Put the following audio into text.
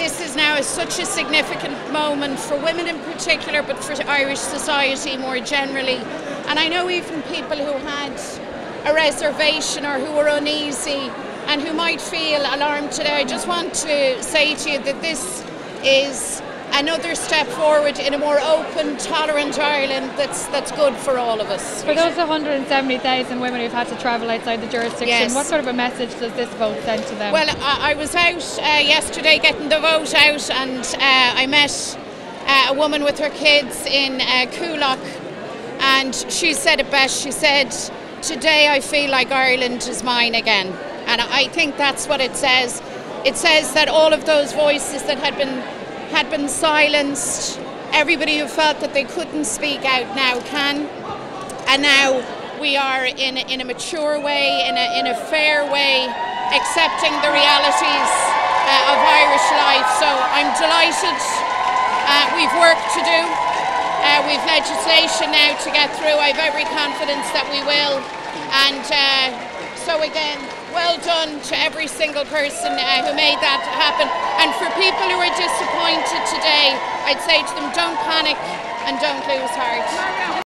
This is now such a significant moment for women in particular, but for Irish society more generally. And I know even people who had a reservation or who were uneasy and who might feel alarmed today, I just want to say to you that this is another step forward in a more open, tolerant Ireland that's good for all of us. For those 170,000 women who've had to travel outside the jurisdiction, yes. What sort of a message does this vote send to them? Well, I was out yesterday getting the vote out, and I met a woman with her kids in Coolock, and she said it best. She said, "Today I feel like Ireland is mine again." And I think that's what it says. It says that all of those voices that had been silenced, everybody who felt that they couldn't speak out now can, and now we are in a mature way, in a fair way, accepting the realities of Irish life. So I'm delighted. We've work to do. We've legislation now to get through. I have every confidence that we will. And so again, well done to every single person who made that happen. And for people who are disappointed today, I'd say to them, don't panic and don't lose heart.